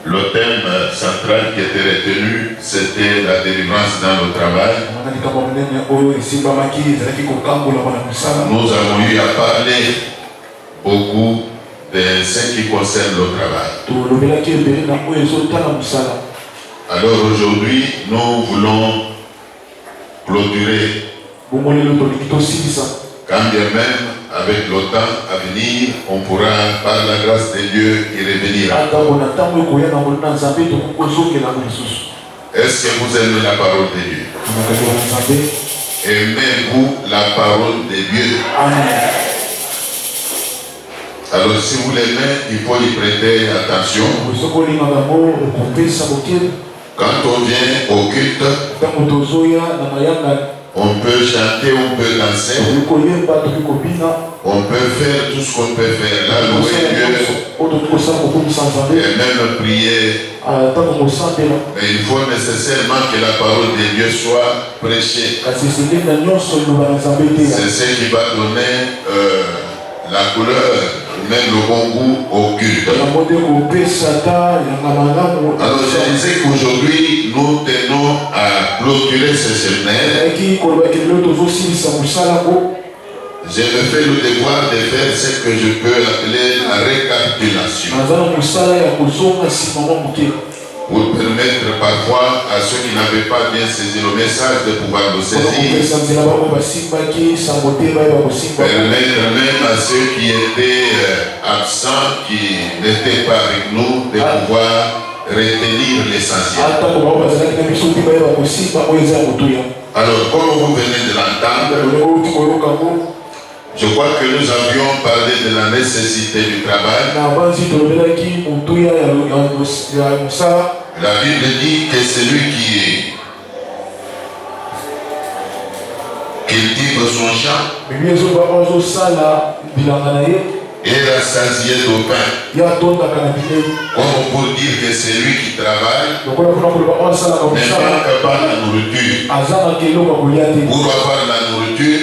Le thème central qui était retenu, c'était la délivrance dans le travail. Nous avons eu à parler beaucoup de ce qui concerne le travail. Alors aujourd'hui, nous voulons clôturer, quand bien même avec le temps à venir, on pourra par la grâce de Dieu y revenir. Est-ce que vous aimez la parole de Dieu? Aimez-vous la parole de Dieu? Alors si vous l'aimez, il faut y prêter attention. Quand on vient au culte, on peut chanter, on peut danser, on peut faire tout ce qu'on peut faire, là, louer Dieu, et même prier. Mais il faut nécessairement que la parole de Dieu soit prêchée. C'est ce qui va donner la couleur, même le bon goût au culte. Alors je disais qu'aujourd'hui nous tenons à clôturer ce séminaire. Je me fais le devoir de faire ce que je peux appeler la récapitulation, pour permettre parfois à ceux qui n'avaient pas bien saisi le message de pouvoir le saisir. Permettre même à ceux qui étaient absents, qui n'étaient pas avec nous, de pouvoir retenir l'essentiel. Alors, comme vous venez de l'entendre, je crois que nous avions parlé de la nécessité du travail. La Bible dit que celui qui cultive son champ et rassasié de pain. Comme pour dire que celui qui travaille ne manque pas la nourriture. Pour avoir la nourriture,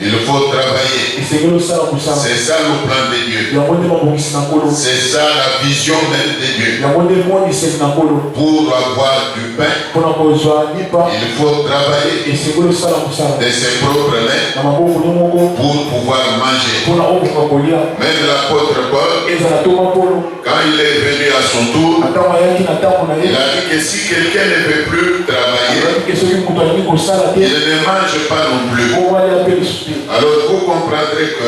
il faut travailler. C'est ça le plan de Dieu. C'est ça la vision même de Dieu. Pour avoir du pain, il faut travailler de ses propres mains pour pouvoir manger. Même l'apôtre Paul, quand il est venu à son tour, il a dit que si quelqu'un ne veut plus travailler, il ne mange pas non plus. Alors vous comprendrez que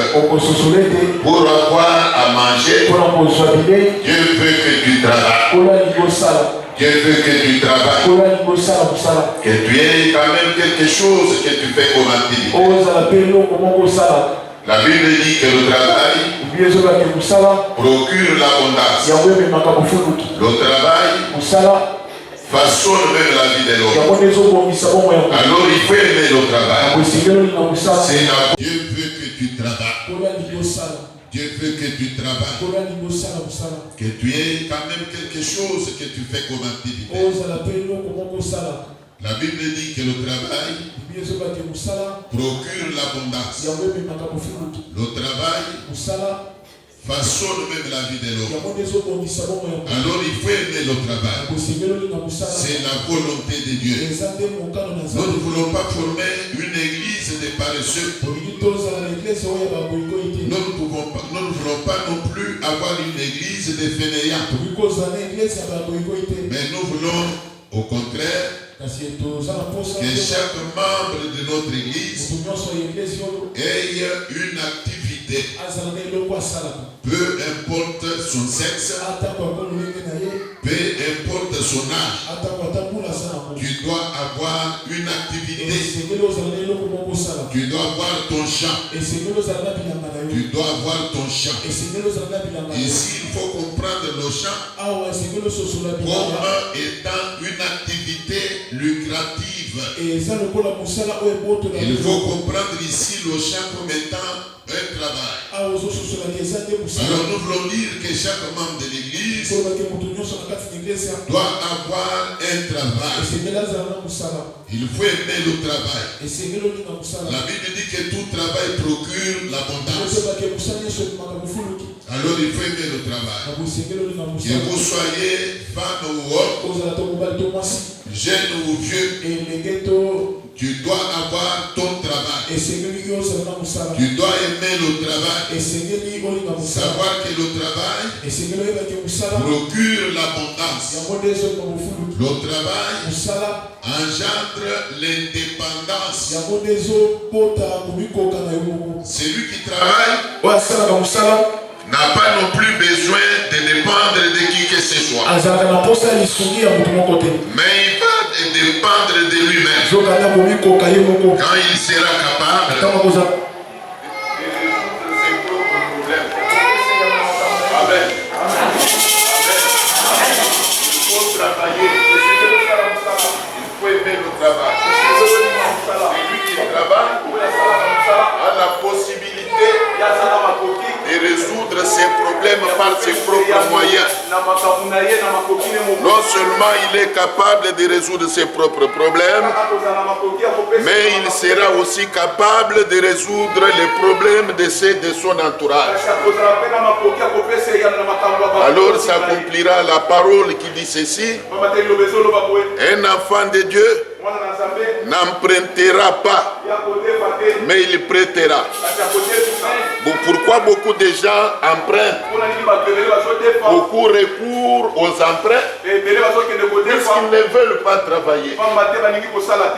pour avoir à manger, Dieu veut que tu travailles. Dieu veut que tu travailles. Que tu aies quand même quelque chose que tu fais comme activité. La Bible dit que le travail procure l'abondance. Le travail façonne même la vie de l'homme. Alors il faut aimer le travail. C'est la... Dieu veut que tu travailles. Dieu veut que tu travailles. Que tu aies quand même quelque chose que tu fais comme activité. La Bible dit que le travail procure l'abondance. Le travail façonne même la vie de l'homme. Alors il faut aimer le travail. C'est la volonté de Dieu. Nous ne voulons pas former une église de paresseux. Nous ne voulons pas non plus avoir une église de fainéants. Mais nous voulons au contraire que chaque membre de notre église ait une activité. Peu importe son sexe, peu importe son âge, tu dois avoir une activité. Tu dois avoir ton champ. Tu dois avoir ton champ. Ici, il faut comprendre le champ comme étant une activité lucrative. Il faut comprendre ici le champ comme étant un travail. Alors nous voulons dire que chaque membre de l'église doit avoir un travail. Il faut aimer le travail. La Bible dit que tout travail procure l'abondance. Alors il faut aimer le travail. Que vous soyez femme ou homme, jeune ou vieux, tu dois avoir ton travail. Tu dois aimer le travail. Savoir que le travail procure l'abondance. Le travail engendre l'indépendance. Celui qui travaille n'a pas non plus besoin de dépendre de qui que ce soit. Mais il va dépendre de lui-même. Quand il sera capable de résoudre ses propres problèmes. Amen. Il faut travailler. Il faut aimer le travail. Celui qui travaille a la possibilité de résoudre ses problèmes par ses propres moyens. Non seulement il est capable de résoudre ses propres problèmes, mais il sera aussi capable de résoudre les problèmes de ceux de son entourage. Alors s'accomplira la parole qui dit ceci: un enfant de Dieu n'empruntera pas, mais il prêtera. Bon, pourquoi beaucoup de gens empruntent? Beaucoup recourent aux emprunts puisqu'ils ne veulent pas travailler.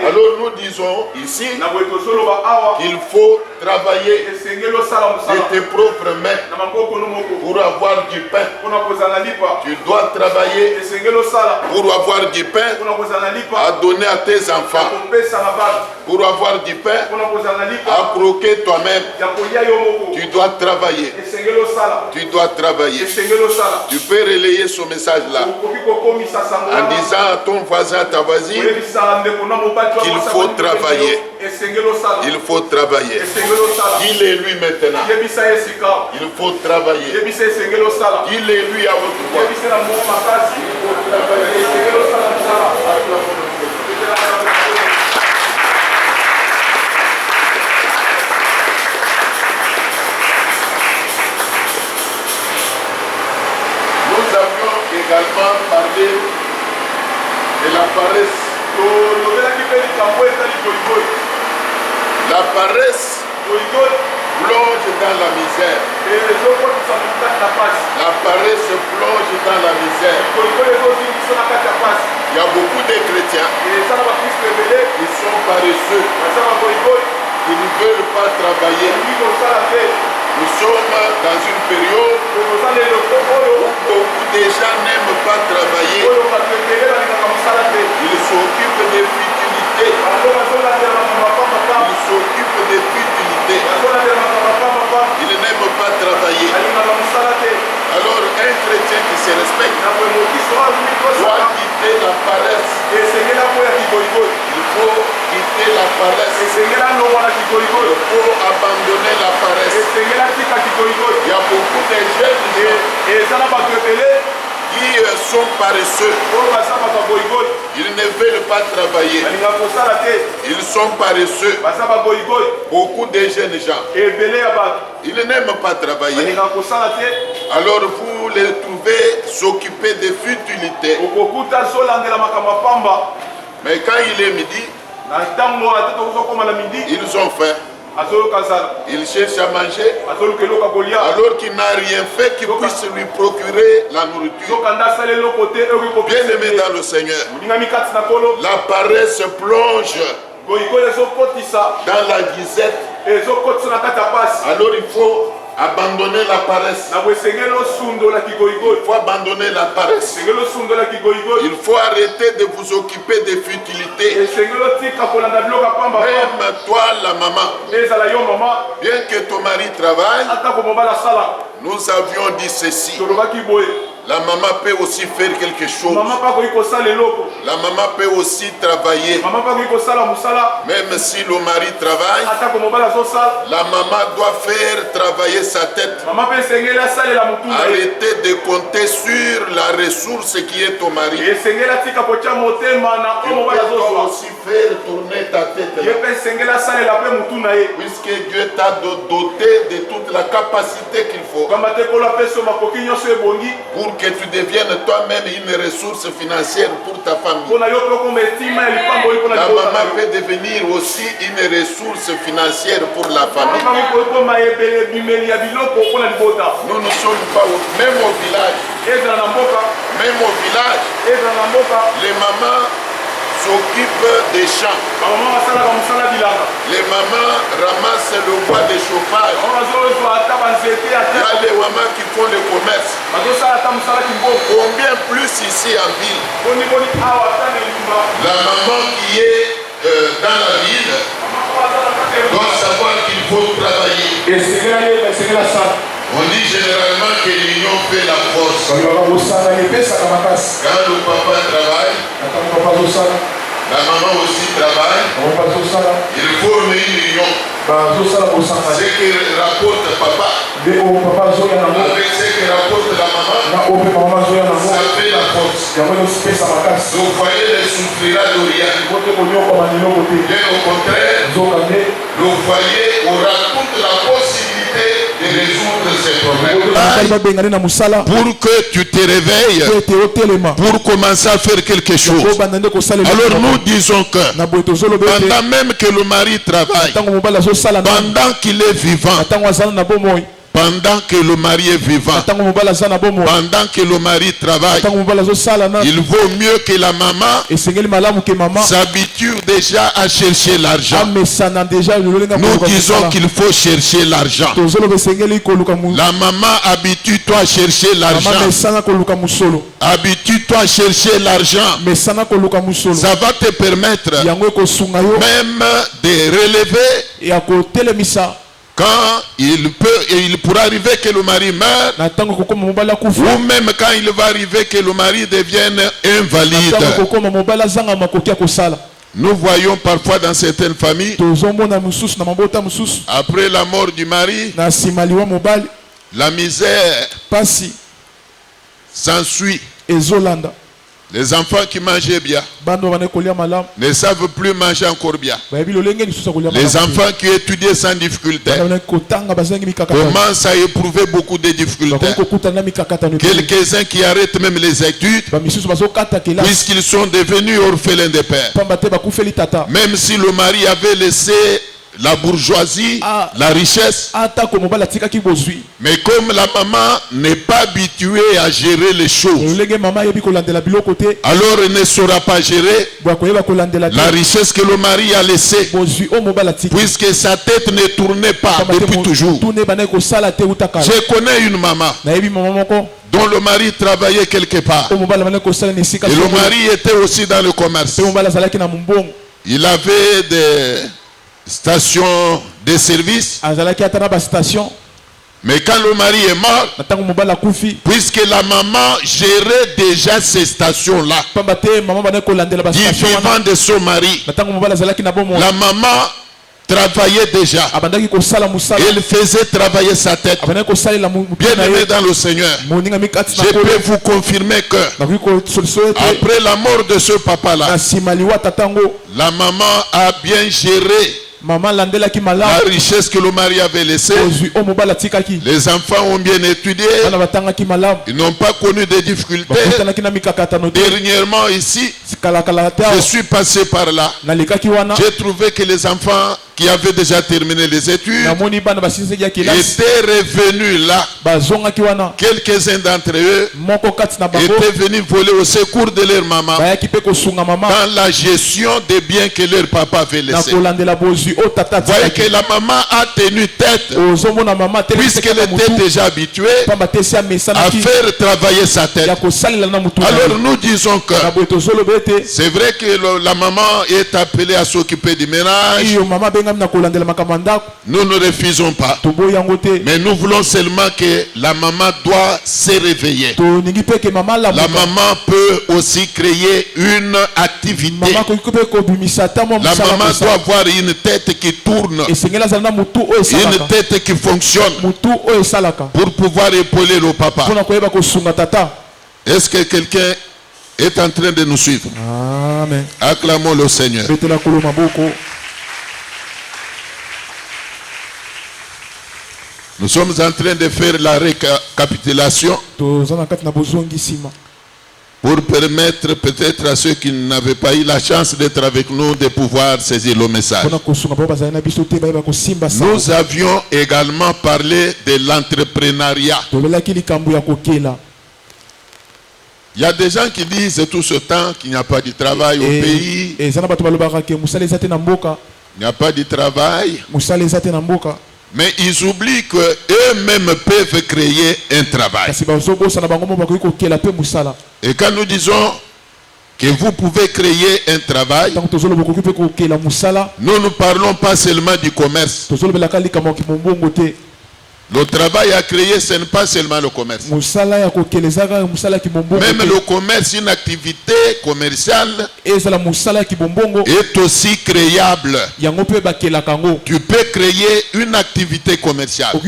Alors nous disons ici qu'il faut travailler de tes propres mains pour avoir du pain. Tu dois travailler pour avoir du pain à donner à tes enfants, pour avoir du pain à croquer toi-même. Tu dois travailler. Tu dois travailler. Tu peux relayer ce message-là en disant à ton voisin, à ta voisine, qu'il faut travailler. Il faut travailler. Dis-le lui maintenant. Il faut travailler. Dis-le lui à votre voix. Il faut travailler. Nous avions également parlé de la paresse. La paresse plonge dans la misère. La paresse plonge dans la misère. Il y a beaucoup de chrétiens qui sont paresseux, qui ne veulent pas travailler. Nous sommes dans une période où beaucoup de gens n'aiment pas travailler. Ils s'occupent des futilités. Ils s'occupent des futilités. Ils n'aiment pas travailler. Alors un chrétien qui se respecte doit quitter la paresse. Il faut quitter la paresse. Il faut abandonner la paresse. Il y a beaucoup de jeunes qui sont paresseux. Ils ne veulent pas travailler. Ils sont paresseux. Beaucoup de jeunes gens, ils n'aiment pas travailler. Alors vous les trouvez s'occuper des futilités. Mais quand il est midi, ils ont faim. Il cherche à manger alors qu'il n'a rien fait qui puisse lui procurer la nourriture. Bien-aimé dans le Seigneur, la paresse plonge dans la disette. Alors il faut abandonner la paresse. Il faut abandonner la paresse. Il faut arrêter de vous occuper des futilités. Même toi, la maman, bien que ton mari travaille, nous avions dit ceci: La maman peut aussi faire quelque chose. La maman peut aussi travailler. Même si le mari travaille, la maman doit faire travailler sa tête. Arrêtez de compter sur la ressource qui est ton mari. Tu peux aussi faire tourner ta tête là. Puisque Dieu t'a doté de toute la capacité qu'il faut pour que tu deviennes toi-même une ressource financière pour ta famille. La maman peut devenir aussi une ressource financière pour la famille. Nous ne sommes pas même au village. Même au village, les mamans s'occupent des champs. Les mamans ramassent le bois de chauffage. Il y a les mamans qui font le commerce. Combien plus ici en ville? La maman qui est dans la ville doit savoir qu'il faut travailler. On dit généralement que l'union fait la force. Quand le papa travaille, la maman aussi travaille. Il forme une union. Ce que rapporte papa avec ce que rapporte la maman, ça fait la force. Le foyer ne souffrira de rien. Bien au contraire, le foyer aura toute la possibilité de résoudre ces problèmes. Pour que tu te réveilles, pour commencer à faire quelque chose. Alors nous disons que pendant même que le mari travaille, pendant qu'il est vivant, pendant que le mari est vivant, pendant que le mari travaille, il vaut mieux que la maman s'habitue déjà à chercher l'argent. Nous disons qu'il faut chercher l'argent. La maman, habitue-toi à chercher l'argent. Habitue-toi à chercher l'argent. Ça va te permettre même de relever. Quand il pourra arriver que le mari meure, ou même quand il va arriver que le mari devienne invalide. Nous voyons parfois dans certaines familles, après la mort du mari, la misère s'ensuit. Les enfants qui mangeaient bien ne savent plus manger encore bien. Les enfants qui étudiaient sans difficulté commencent à éprouver beaucoup de difficultés. Quelques-uns qui arrêtent même les études puisqu'ils sont devenus orphelins de père. Même si le mari avait laissé la bourgeoisie, la richesse, mais comme la maman n'est pas habituée à gérer les choses, alors elle ne saura pas gérer la richesse que le mari a laissée, puisque sa tête ne tournait pas depuis toujours. Je connais une maman dont le mari travaillait quelque part et le mari était aussi dans le commerce. Il avait des station de service, mais quand le mari est mort, puisque la maman gérait déjà ces stations-là du vivant de son mari, la maman travaillait déjà. Elle faisait travailler sa tête. Bien aimé dans le Seigneur, je peux vous confirmer que après la mort de ce papa-là, la maman a bien géré la richesse que le mari avait laissée. Les enfants ont bien étudié. Ils n'ont pas connu de difficultés. Dernièrement ici, je suis passé par là. J'ai trouvé que les enfants qui avaient déjà terminé les études étaient revenus là. Quelques-uns d'entre eux étaient venus voler au secours de leur maman dans la gestion des biens que leur papa avait laissés. Voyez que la maman a tenu tête puisqu'elle était déjà habituée à faire travailler sa tête. Alors nous disons que c'est vrai que la maman est appelée à s'occuper du ménage, Nous ne refusons pas. Mais nous voulons seulement que la maman doit se réveiller. La maman peut aussi créer une activité. La maman doit avoir une tête qui tourne, une tête qui fonctionne pour pouvoir épauler le papa. Est-ce que quelqu'un est en train de nous suivre? Amen. Acclamons le Seigneur. Nous sommes en train de faire la récapitulation pour permettre peut-être à ceux qui n'avaient pas eu la chance d'être avec nous de pouvoir saisir le message. Nous avions également parlé de l'entrepreneuriat. Il y a des gens qui disent tout ce temps qu'il n'y a pas de travail au pays. Il n'y a pas de travail. Mais ils oublient qu'eux-mêmes peuvent créer un travail. Et quand nous disons que vous pouvez créer un travail, nous ne parlons pas seulement du commerce. Le travail à créer, ce n'est pas seulement le commerce. Même le commerce, une activité commerciale, est aussi créable. Tu peux créer une activité commerciale.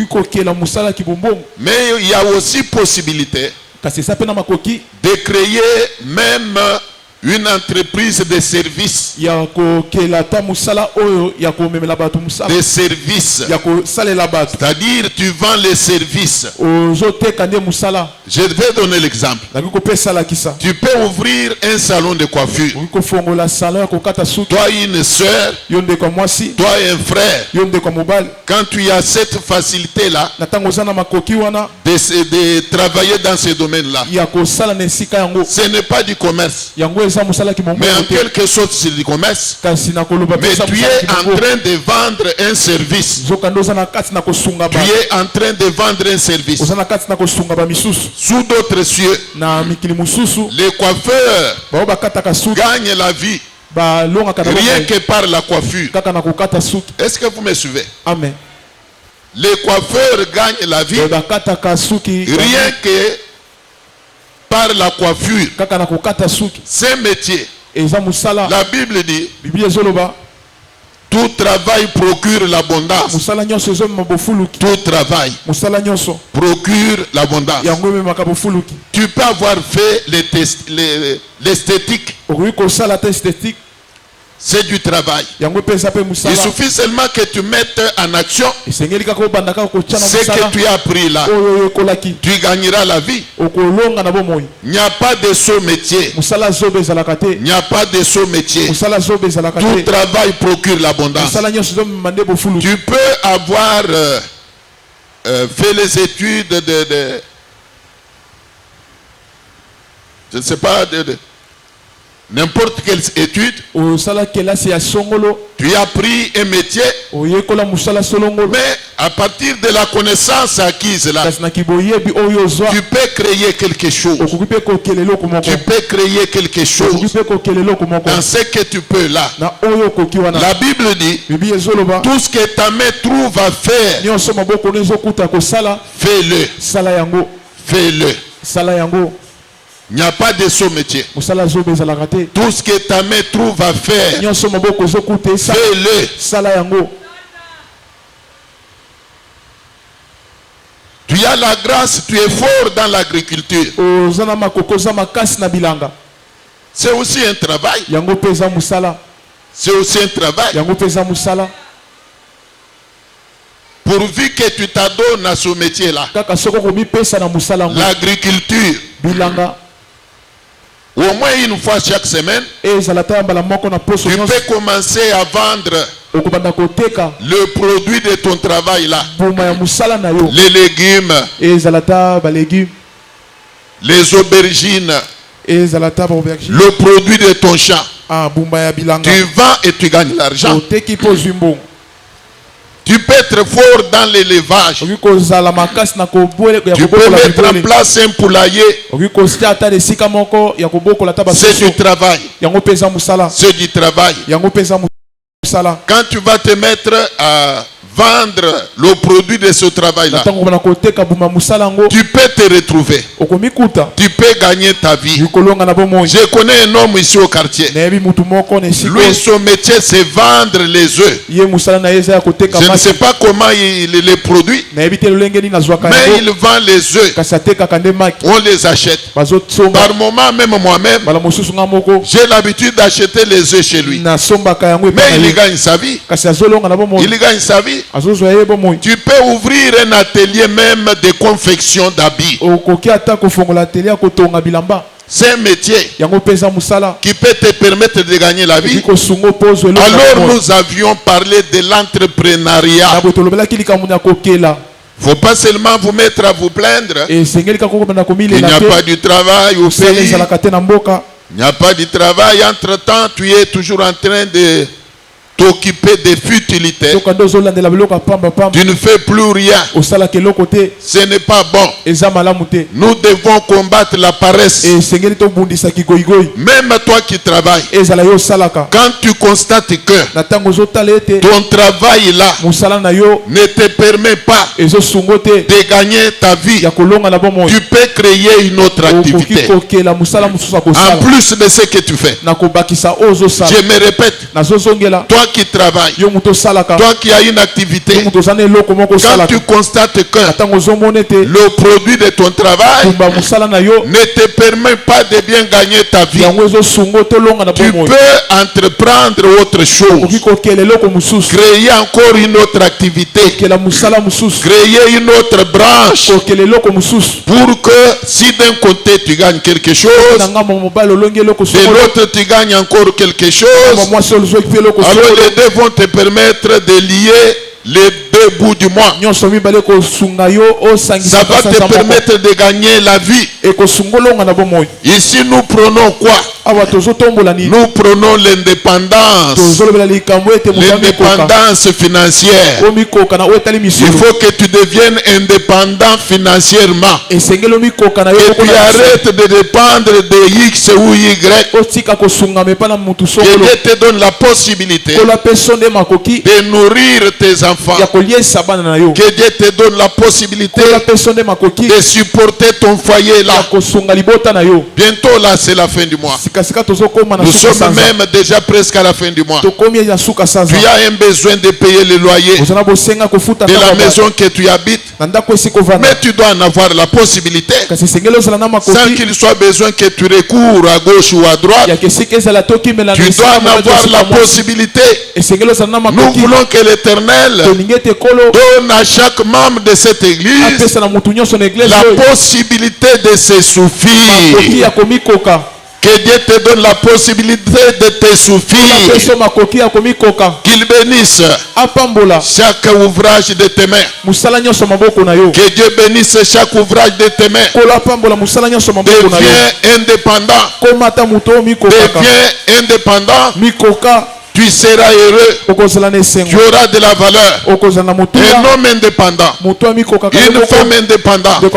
Mais il y a aussi possibilité de créer même une entreprise de services. Des services. C'est-à-dire, tu vends les services. Je vais donner l'exemple. Tu peux ouvrir un salon de coiffure. Toi, une soeur. Toi, un frère. Quand tu as cette facilité-là de travailler dans ce domaine-là, ce n'est pas du commerce. Mais en quelque sorte c'est du commerce. Mais tu es en train de vendre un service. Tu es en train de vendre un service. Sous d'autres cieux, les coiffeurs gagnent la vie rien que par la coiffure. Est-ce que vous me suivez? Amen. Les coiffeurs gagnent la vie rien que par la coiffure. C'est un métier. La Bible dit tout travail procure l'abondance. Tout travail procure l'abondance. Tu peux avoir fait l'esthétique. C'est du travail. Il suffit seulement que tu mettes en action ce que tu as appris là. Tu gagneras la vie. Il n'y a pas de saut métier. Il n'y a pas de saut métier. Tout travail procure l'abondance. Tu peux avoir fait les études de je ne sais pas, n'importe quelle étude. Tu as pris un métier. Mais à partir de la connaissance acquise là, tu peux créer quelque chose. Tu peux créer quelque chose dans ce que tu peux là. La Bible dit tout ce que ta main trouve à faire, fais-le. Fais-le. Il n'y a pas de saut métier. Tout ce que ta main trouve à faire, fais-le. Tu as la grâce, tu es fort dans l'agriculture. C'est aussi un travail. C'est aussi un travail. Pourvu que tu t'adonnes à ce métier-là. L'agriculture. Au moins une fois chaque semaine, tu peux commencer à vendre le produit de ton travail là. Les légumes, les aubergines, le produit de ton champ. Tu vends et tu gagnes l'argent. Tu peux être fort dans l'élevage. Tu peux mettre en place un poulailler. C'est du travail. C'est du travail. Quand tu vas te mettre à vendre le produit de ce travail-là, tu peux te retrouver. Tu peux gagner ta vie. Je connais un homme ici au quartier. Lui, son métier, c'est vendre les œufs. Je ne sais pas comment il les produit, mais il vend les œufs. On les achète. Par moment, même moi-même, j'ai l'habitude d'acheter les œufs chez lui. Mais il gagne sa vie. Il gagne sa vie. Tu peux ouvrir un atelier même de confection d'habits. C'est un métier qui peut te permettre de gagner la vie. Alors nous avions parlé de l'entrepreneuriat. Il ne faut pas seulement vous mettre à vous plaindre qu'il n'y a pas du travail au pays. Il n'y a pas de travail. Entre-temps, tu es toujours en train de t'occuper des futilités. Tu ne fais plus rien. Ce n'est pas bon. Nous devons combattre la paresse. Même toi qui travailles, quand tu constates que ton travail là ne te permet pas de gagner ta vie, tu peux créer une autre activité en plus de ce que tu fais. Je me répète, toi qui travailles, toi qui as une activité, quand tu constates que le produit de ton travail ne te permet pas de bien gagner ta vie, tu peux entreprendre autre chose, créer encore une autre activité, créer une autre branche, pour que si d'un côté tu gagnes quelque chose, de l'autre tu gagnes encore quelque chose. Alors les deux vont te permettre de lier les deux bouts du mois. Ça va te permettre de gagner la vie. Ici nous prenons quoi? Nous prenons l'indépendance. L'indépendance financière. Il faut que tu deviennes indépendant financièrement. Et que tu arrêtes de dépendre de X ou Y. Que Dieu te donne la possibilité de nourrir tes enfants. Que Dieu te donne la possibilité de supporter ton foyer là. Bientôt là, c'est la fin du mois. Nous sommes même déjà presque à la fin du mois. Tu as un besoin de payer le loyer de la maison que tu habites. Mais tu dois en avoir la possibilité sans qu'il soit besoin que tu recours à gauche ou à droite. Tu dois en avoir la possibilité. Nous voulons que l'Éternel donne à chaque membre de cette église la possibilité de se suffire. Que Dieu te donne la possibilité de te suffire. Qu'il bénisse chaque ouvrage de tes mains. Que Dieu bénisse chaque ouvrage de tes mains. Deviens indépendant. Deviens indépendant. Tu seras heureux. Tu auras de la valeur. Un homme indépendant, une femme indépendante a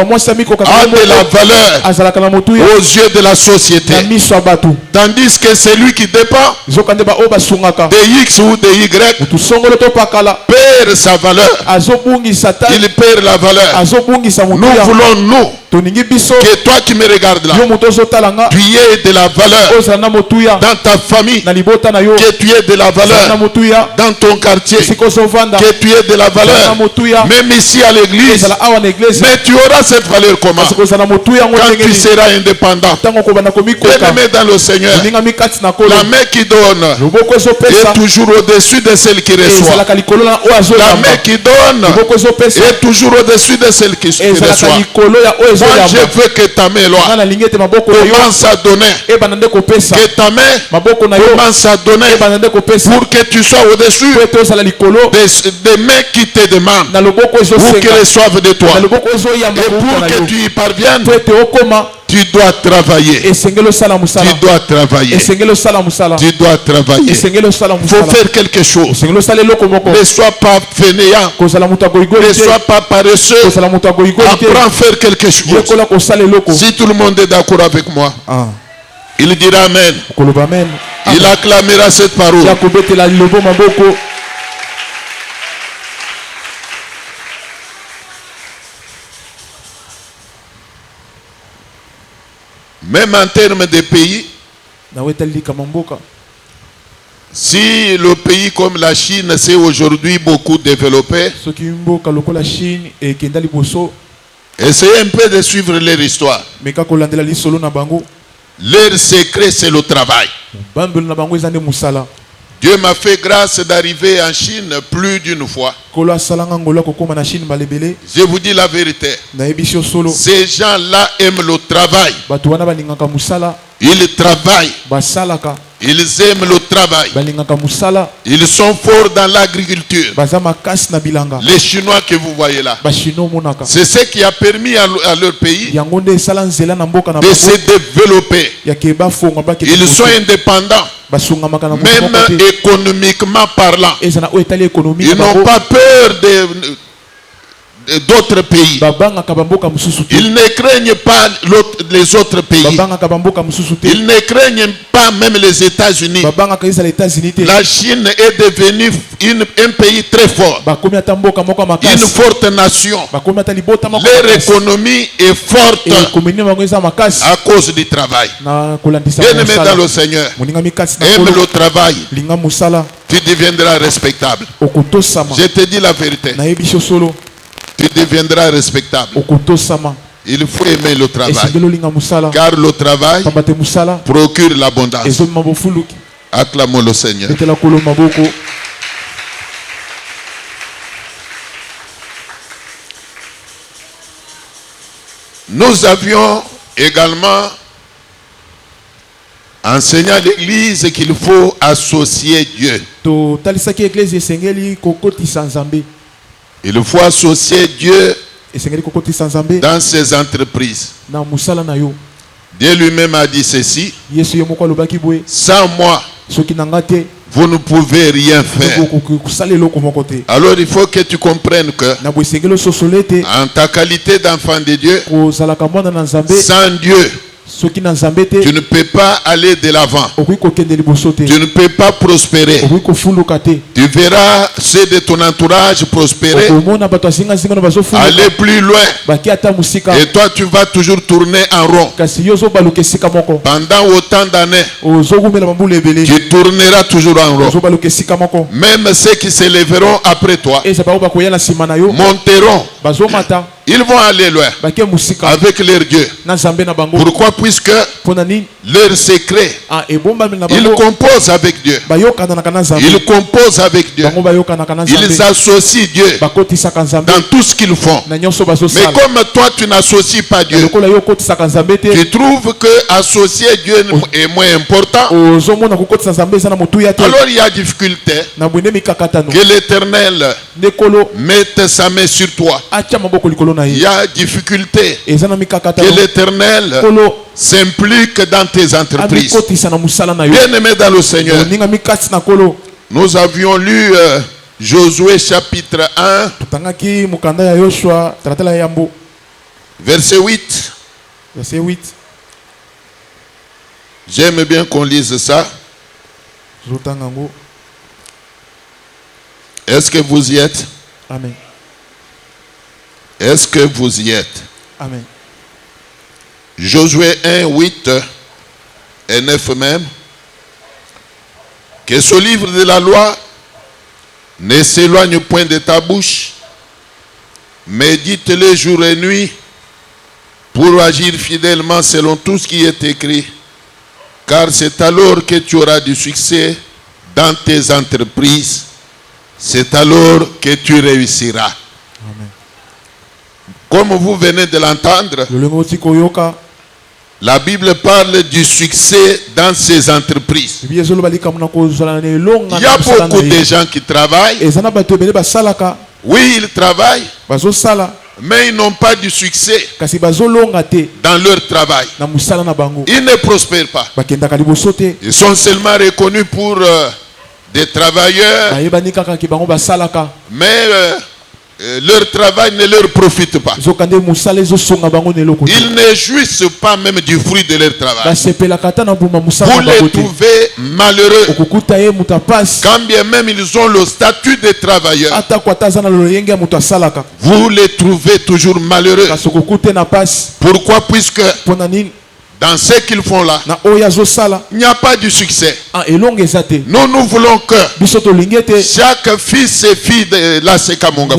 de la valeur aux yeux de la société. Tandis que celui qui dépend de X ou de Y perd sa valeur. Il perd la valeur. Nous voulons, que toi qui me regardes là, tu aies de la valeur dans ta famille, que tu aies de la valeur dans ton quartier, que tu aies de la valeur même ici à l'église. Mais tu auras cette valeur comment? Quand tu seras indépendant. Bien-aimé dans le Seigneur, la main qui donne est toujours au-dessus de celle qui reçoit. La main qui donne est toujours au-dessus de celle qui reçoit. Moi, je veux que ta main commence à donner. Que ta main commence à donner pour que tu sois au-dessus des mains qui te demandent ou qui reçoivent de toi. Et pour que tu y parviennes, tu dois travailler. Tu dois travailler. Tu dois travailler. Il faut faire quelque chose. Ne sois pas fainéant. Ne sois pas paresseux. Apprends à faire quelque chose. Si tout le monde est d'accord avec moi. Il dira Amen. Amen. Il acclamera cette parole. Même en termes de pays, si le pays comme la Chine s'est aujourd'hui beaucoup développé, essayez un peu de suivre leur histoire. Leur secret, c'est le travail. Dieu m'a fait grâce d'arriver en Chine plus d'une fois. Je vous dis la vérité. Ces gens-là aiment le travail. Ils travaillent. Ils aiment le travail. Ils sont forts dans l'agriculture. Les Chinois que vous voyez là, c'est ce qui a permis à leur pays de se développer. Ils sont indépendants. Même économiquement parlant, ils n'ont pas peur d'autres pays. Ils ne craignent pas les autres pays. Ils ne craignent pas même les États-Unis. La Chine est devenue un pays très fort. Une forte nation. Leur économie est forte à cause du travail. Bien-aimé dans le Seigneur, aime le travail. Tu deviendras respectable. Je te dis la vérité. Tu deviendras respectable. Il faut aimer le travail. Car le travail procure l'abondance. Acclamons le Seigneur. Nous avions également enseigné à l'église qu'il faut associer Dieu. Il faut associer Dieu dans ses entreprises. Dieu lui-même a dit ceci: sans moi, vous ne pouvez rien faire. Alors il faut que tu comprennes que en ta qualité d'enfant de Dieu, sans Dieu, tu ne peux pas aller de l'avant. Tu ne peux pas prospérer. Tu verras ceux de ton entourage prospérer, aller plus loin. Et toi, tu vas toujours tourner en rond. Pendant autant d'années, tu tourneras toujours en rond. Même ceux qui se lèveront après toi monteront. Ils vont aller loin avec leur Dieu. Pourquoi? Puisque leur secret, ils composent avec Dieu. Ils composent avec Dieu. Ils associent Dieu dans tout ce qu'ils font. Mais comme toi, tu n'associes pas Dieu, tu trouves que associer Dieu est moins important. Alors il y a difficulté que l'Éternel mette sa main sur toi. Il y a difficulté que l'Éternel s'implique dans tes entreprises. Bien-aimé dans le Seigneur, nous avions lu Josué chapitre 1, verset 8. J'aime bien qu'on lise ça. Est-ce que vous y êtes? Amen. Est-ce que vous y êtes? Amen. Josué 1, 8 et 9 même. Que ce livre de la loi ne s'éloigne point de ta bouche. Médite-le jour et nuit pour agir fidèlement selon tout ce qui est écrit. Car c'est alors que tu auras du succès dans tes entreprises. C'est alors que tu réussiras. Amen. Comme vous venez de l'entendre, la Bible parle du succès dans ces entreprises. Il y a beaucoup de gens qui travaillent. Oui, ils travaillent, mais ils n'ont pas du succès dans leur travail. Ils ne prospèrent pas. Ils sont seulement reconnus pour des travailleurs, mais leur travail ne leur profite pas. Ils ne jouissent pas même du fruit de leur travail. Vous les trouvez malheureux. Quand bien même ils ont le statut de travailleurs, vous les trouvez toujours malheureux. Pourquoi? Puisque dans ce qu'ils font là, il n'y a pas de succès. Nous voulons que chaque fils et fille de la Sekamonga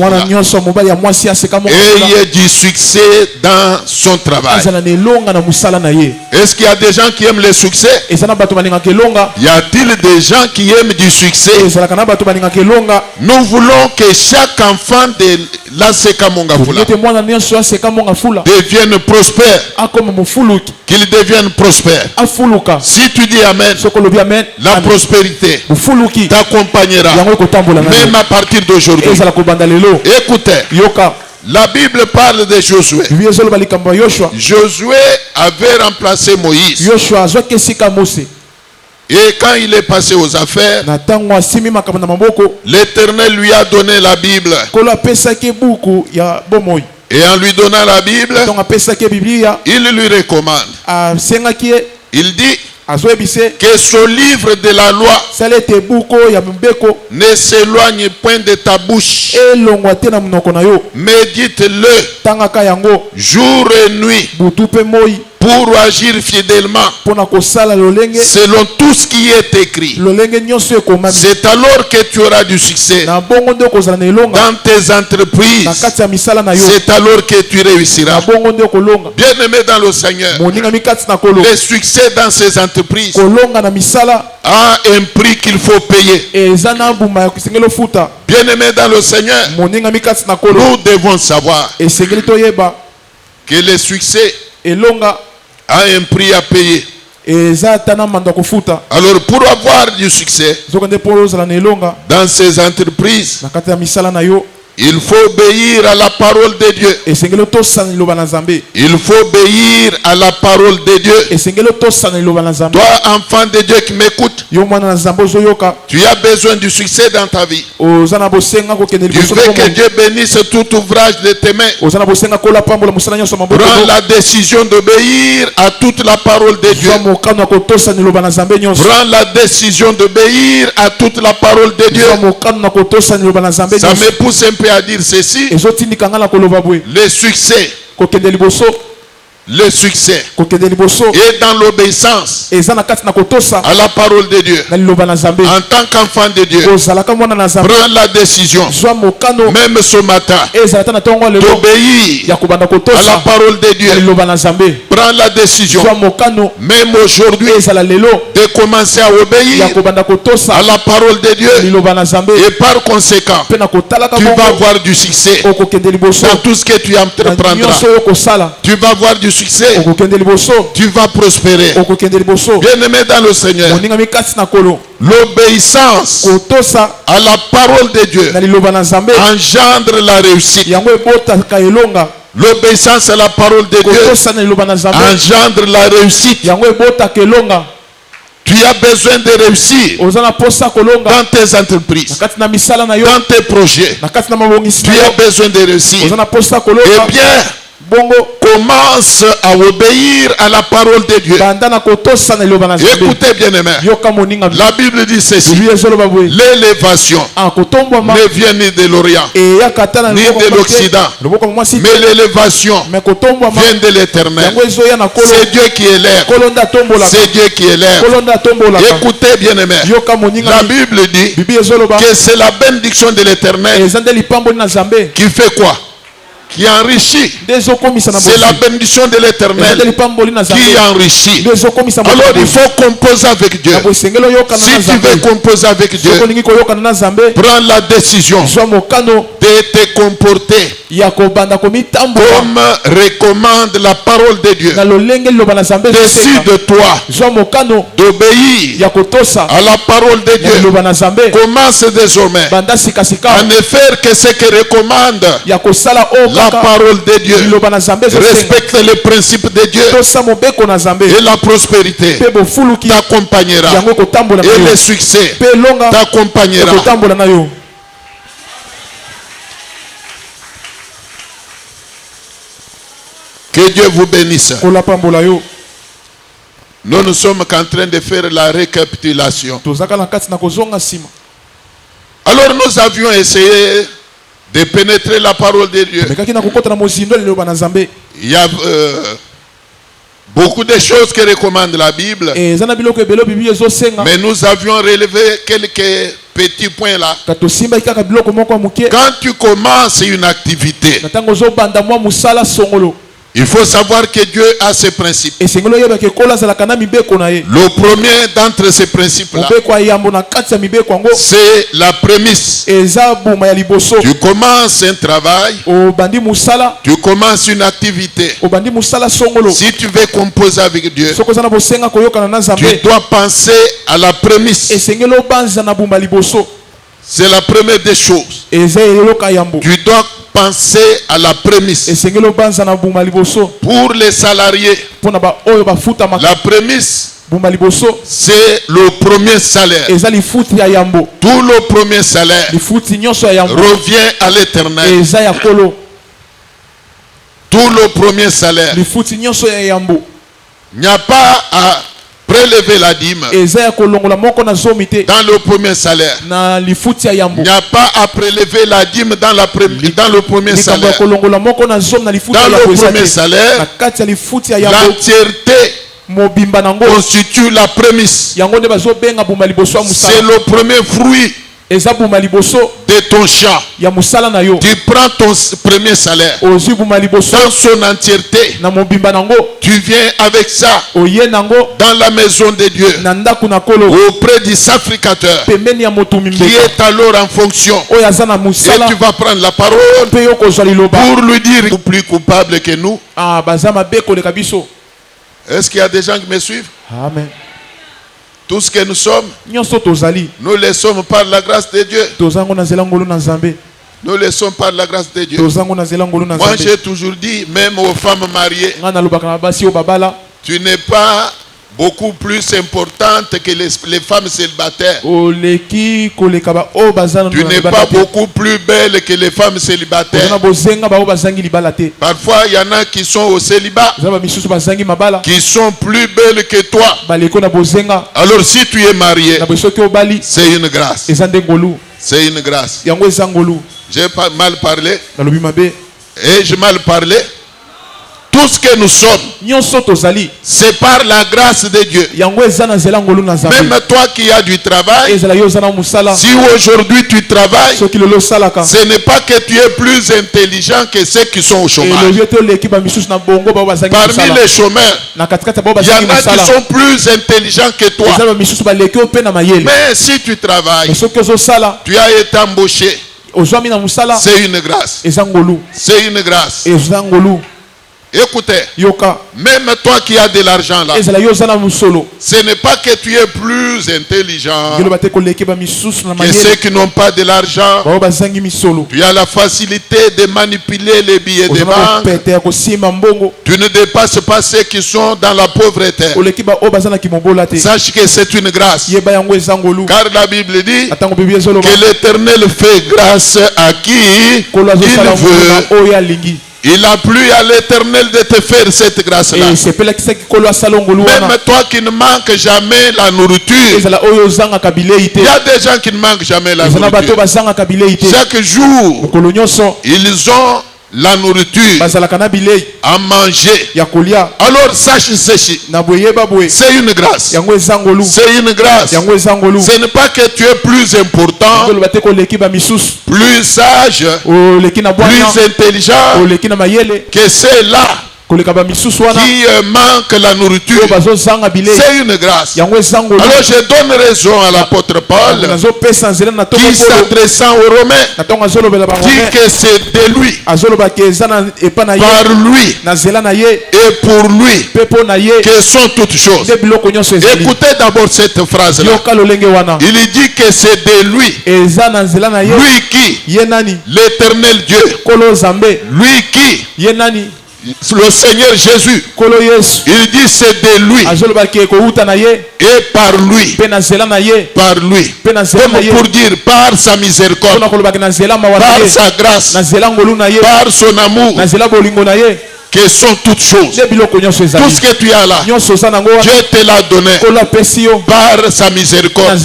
ait du succès dans son travail. Est-ce qu'il y a des gens qui aiment le succès? Y a-t-il des gens qui aiment du succès? Nous voulons que chaque enfant de la Sekamonga devienne prospère. Qu'il devienne prospère. Si tu dis Amen, la prospérité t'accompagnera même à partir d'aujourd'hui. Écoutez, la Bible parle de Josué. Josué avait remplacé Moïse. Et quand il est passé aux affaires, l'Éternel lui a donné la Bible. Et en lui donnant la Bible, il lui recommande. Il dit que ce livre de la loi ne s'éloigne point de ta bouche. Médite-le jour et nuit pour agir fidèlement selon tout ce qui est écrit. C'est alors que tu auras du succès dans tes entreprises. C'est alors que tu réussiras. Bien-aimé dans le Seigneur, le succès dans ces entreprises a un prix qu'il faut payer. Bien-aimé dans le Seigneur, nous devons savoir que le succès a un prix à payer. Alors pour avoir du succès dans ces entreprises, il faut obéir à la parole de Dieu. Il faut obéir à la parole de Dieu. Toi, enfant de Dieu qui m'écoute, tu as besoin du succès dans ta vie. Tu veux que Dieu bénisse tout ouvrage de tes mains. Prends la décision d'obéir à toute la parole de Dieu. Prends la décision d'obéir à toute la parole de Dieu. Ça me pousse un peu à dire ceci. Le succès est dans l'obéissance à la parole de Dieu. En tant qu'enfant de Dieu, prends la décision, même ce matin, d'obéir à la parole de Dieu. Prends la décision, même aujourd'hui, de commencer à obéir à la parole de Dieu. Et par conséquent, tu vas avoir du succès dans tout ce que tu entreprendras. Tu vas avoir du succès, tu vas prospérer. Bien-aimé dans le Seigneur, l'obéissance à la parole de Dieu engendre la réussite. L'obéissance à la parole de Dieu engendre la réussite. Tu as besoin de réussir dans tes entreprises, dans tes projets. Tu as besoin de réussir. Eh bien, commence à obéir à la parole de Dieu. Écoutez bien aimé, la Bible dit ceci: l'élévation ne vient ni de l'Orient ni de l'Occident, mais l'élévation vient de l'Éternel. C'est Dieu qui élève. C'est Dieu qui élève. Écoutez bien aimé, la Bible dit que c'est la bénédiction de l'Éternel qui fait quoi? Qui enrichit. C'est la bénédiction de l'Éternel qui enrichit. Alors il faut composer avec Dieu. Si tu veux composer avec Dieu, prends la décision de te comporter comme recommande la parole de Dieu. Décide-toi d'obéir à la parole de Dieu. Commence désormais à ne faire que ce que recommande la parole de Dieu. Respecte les principes de Dieu et la prospérité t'accompagnera et le succès t'accompagnera. Que Dieu vous bénisse. Nous ne sommes qu'en train de faire la récapitulation. Alors nous avions essayé de pénétrer la parole de Dieu. Il y a beaucoup de choses que recommande la Bible. Mais nous avions relevé quelques petits points là. Quand tu commences une activité, il faut savoir que Dieu a ses principes. Le premier d'entre ces principes-là, c'est la prémisse. Tu commences un travail, tu commences une activité. Si tu veux composer avec Dieu, tu dois penser à la prémisse. C'est la première des choses. Tu dois penser à la prémisse. Pour les salariés, la prémisse, c'est le premier salaire. Tout le premier salaire revient à l'Éternel. Tout le premier salaire. Il n'y a pas à prélever la dîme dans le premier salaire. Il n'y a pas à prélever la dîme dans le premier salaire. Dans le premier salaire, l'entièreté constitue la prémisse. C'est le premier fruit de ton champ. Tu prends ton premier salaire dans son entièreté. Tu viens avec ça dans la maison de Dieu auprès du sacrificateur qui est alors en fonction. Et tu vas prendre la parole pour lui dire plus coupable que nous. Est-ce qu'il y a des gens qui me suivent? Amen. Tout ce que nous sommes, nous le sommes par la grâce de Dieu. Nous le sommes par la grâce de Dieu. Moi j'ai toujours dit, même aux femmes mariées, tu n'es pas beaucoup plus importante que les femmes célibataires. Tu n'es pas beaucoup plus belle que les femmes célibataires. Parfois, il y en a qui sont au célibat, qui sont plus belles que toi. Alors si tu es marié, c'est une grâce. C'est une grâce. J'ai pas mal parlé. Et j'ai mal parlé. Tout ce que nous sommes, c'est par la grâce de Dieu. Même toi qui as du travail, si aujourd'hui tu travailles, ce n'est pas que tu es plus intelligent que ceux qui sont au chômage. Parmi les chômeurs, il y en a qui sont plus intelligents que toi. Mais si tu travailles, tu as été embauché, c'est une grâce. C'est une grâce. Écoutez, même toi qui as de l'argent là, ce n'est pas que tu es plus intelligent que ceux qui n'ont pas de l'argent. Tu as la facilité de manipuler les billets de banque. Tu ne dépasses pas ceux qui sont dans la pauvreté. Sache que c'est une grâce. Car la Bible dit que l'Éternel fait grâce à qui il veut. Il a plu à l'Éternel de te faire cette grâce-là. Même toi qui ne manques jamais la nourriture. Il y a des gens qui ne manquent jamais la nourriture. Chaque jour, ils ont la nourriture à manger. Alors sache ceci, c'est une grâce. C'est une grâce. Ce n'est pas que tu es plus important, plus sage, plus intelligent que ceux-là qui manque la nourriture. C'est une grâce. Alors je donne raison à l'apôtre Paul qui, s'adressant aux Romains, dit que c'est de lui, par lui et pour lui que sont toutes choses. Écoutez d'abord cette phrase là. Il dit que c'est de lui, lui qui, l'Éternel Dieu, lui qui, le Seigneur Jésus, il dit c'est de lui et par lui, comme pour dire par sa miséricorde, par sa grâce, par son amour, que sont toutes choses. Tout ce que tu as là, Dieu te l'a donné par sa miséricorde.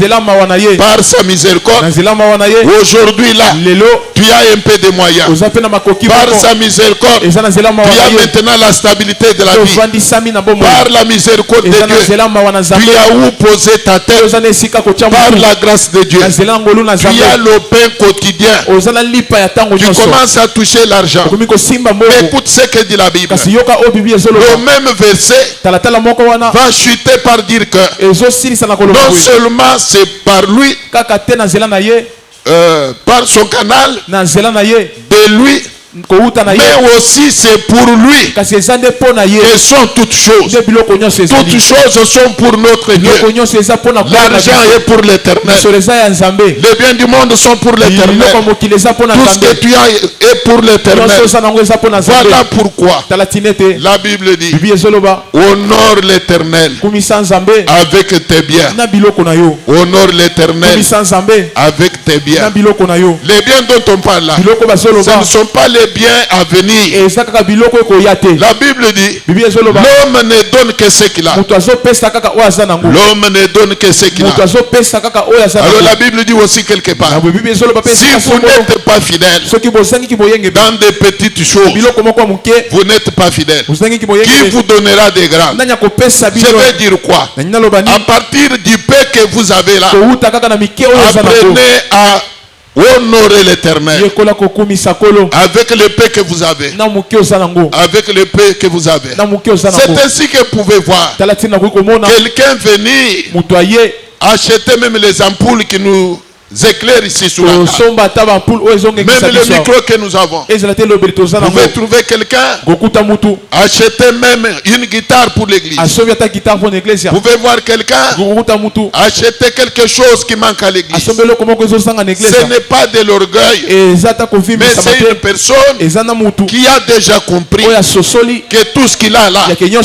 Par sa miséricorde. Aujourd'hui là, tu as un peu de moyens. Par sa miséricorde, tu as maintenant la stabilité de la vie. Par la miséricorde de Dieu, tu as où poser ta tête. Par la grâce de Dieu, tu as le pain quotidien. Tu commences à toucher l'argent. Écoute ce que dit la Bible. Le même verset va chuter par dire que non seulement c'est par lui, par son canal, de lui, mais aussi c'est pour lui que sont toutes choses. Toutes choses sont pour notre Dieu. L'argent est pour l'éternel. Les biens du monde sont pour l'éternel. Tout ce que tu as est pour l'éternel. Voilà pourquoi la Bible dit: honore l'éternel avec tes biens. Honore l'éternel avec tes biens. Les biens dont on parle là, ce ne sont pas les biens à venir. La Bible dit: l'homme ne donne que ce qu'il a. L'homme ne donne que ce qu'il a. Alors la Bible dit aussi quelque part: si vous n'êtes pas fidèle dans des petites choses, vous n'êtes pas fidèle. Qui vous donnera des grandes? Je vais dire quoi? À partir du peu que vous avez là, apprenez à honorer l'éternel avec le paix que vous avez. Avec le paix que vous avez. C'est ainsi que vous pouvez voir quelqu'un venir acheter même les ampoules qui nous éclairent ici sur la table. Même le micro que nous avons. Vous pouvez trouver quelqu'un acheter même une guitare pour l'église. Vous pouvez voir quelqu'un acheter quelque chose qui manque à l'église. Ce n'est pas de l'orgueil, mais c'est une personne qui a déjà compris que tout ce qu'il a là vient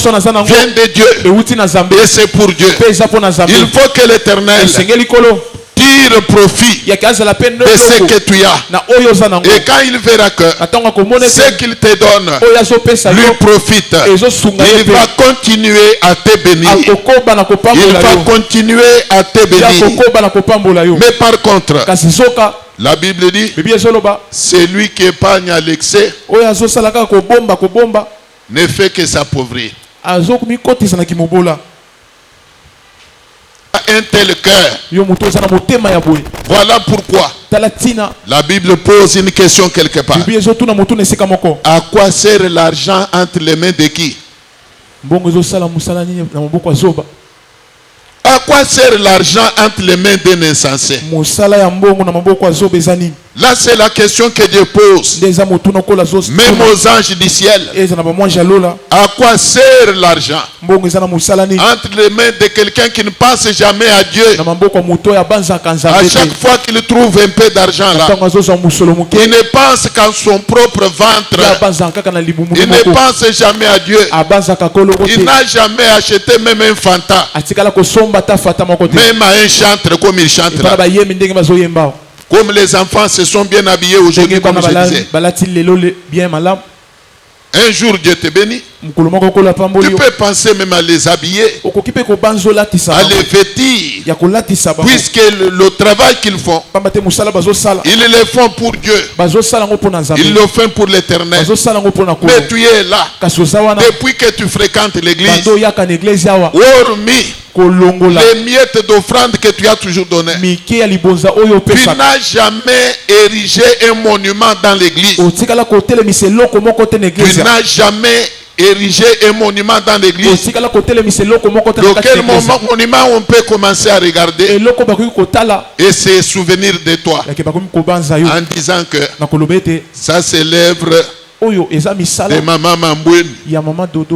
de Dieu et c'est pour Dieu. Il faut que l'Éternel tire profit de ce que tu as. Et quand il verra que ce qu'il te donne lui profite, il va continuer à te bénir. Il va continuer à te bénir. Mais par contre, la Bible dit: celui qui épargne à l'excès ne fait que s'appauvrir. Un tel cœur. Voilà pourquoi la Bible pose une question quelque part: à quoi sert l'argent entre les mains de qui? À quoi sert l'argent entre les mains d'un insensé? Là, c'est la question que Dieu pose, même aux anges du ciel. À quoi sert l'argent entre les mains de quelqu'un qui ne pense jamais à Dieu? À chaque fois qu'il trouve un peu d'argent là, il ne pense qu'à son propre ventre. Il ne pense jamais à Dieu. Il n'a jamais acheté même un fanta, même à un chantre comme il chante là. Comme les enfants se sont bien habillés aujourd'hui, comme je disais. Un jour Dieu te bénit. Tu peux penser même à les habiller, à les vêtir, puisque le travail qu'ils font, ils le font pour Dieu. Ils le font pour l'éternel. Mais tu es là depuis que tu fréquentes l'église, hormis les miettes d'offrande que tu as toujours données, tu n'as jamais érigé un monument dans l'église. Tu n'as jamais ériger un monument dans l'église. De quel monument on peut commencer à regarder et se souvenir de toi en disant que ça c'est l'œuvre de maman Mambouine,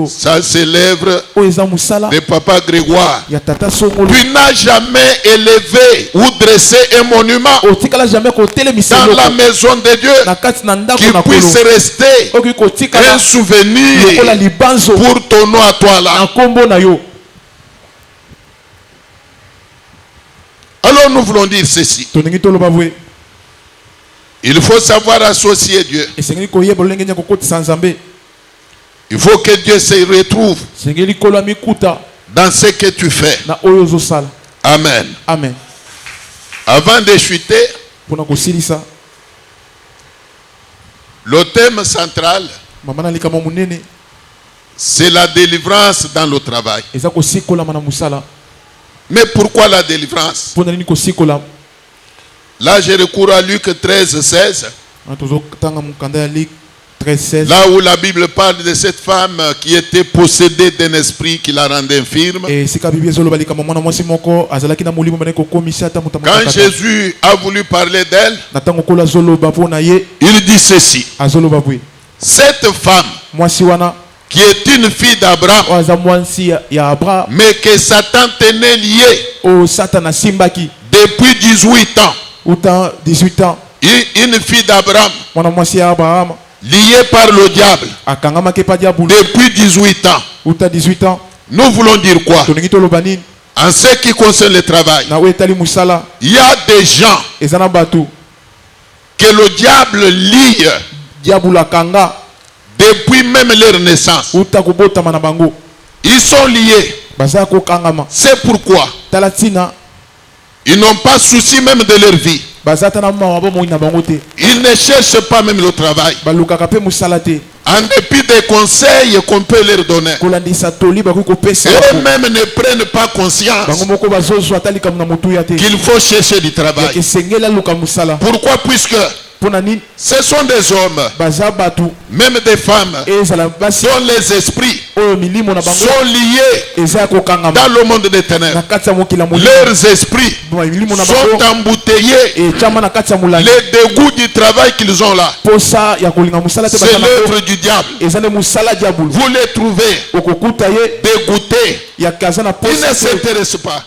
ça c'est l'œuvre de papa Grégoire. Tu n'as jamais élevé ou dressé un monument dans la maison de Dieu qui puisse rester un souvenir pour ton nom à toi là. Alors nous voulons dire ceci: il faut savoir associer Dieu. Il faut que Dieu se retrouve dans ce que tu fais. Amen. Amen. Avant de chuter, le thème central, c'est la délivrance dans le travail. Mais pourquoi la délivrance? Là, je recours à Luc 13, 16. Là où la Bible parle de cette femme qui était possédée d'un esprit qui la rendait infirme. Quand Jésus a voulu parler d'elle, il dit ceci. Cette femme qui est une fille d'Abraham, mais que Satan tenait liée depuis 18 ans. Une fille d'Abraham liée par le diable depuis 18 ans. Nous voulons dire quoi? En ce qui concerne le travail, il y a des gens que le diable lie depuis même leur naissance. Ils sont liés. C'est pourquoi ils n'ont pas souci même de leur vie. Ils ne cherchent pas même le travail. En dépit des conseils qu'on peut leur donner, eux-mêmes ne prennent pas conscience qu'il faut chercher du travail. Pourquoi? Puisque ce sont des hommes, même des femmes, dont les esprits sont liés dans le monde des ténèbres. Leurs esprits sont embouteillés. Les dégoûts du travail qu'ils ont là, c'est l'œuvre du diable. Vous les trouvez dégoûtés. Ils ne s'intéressent pas.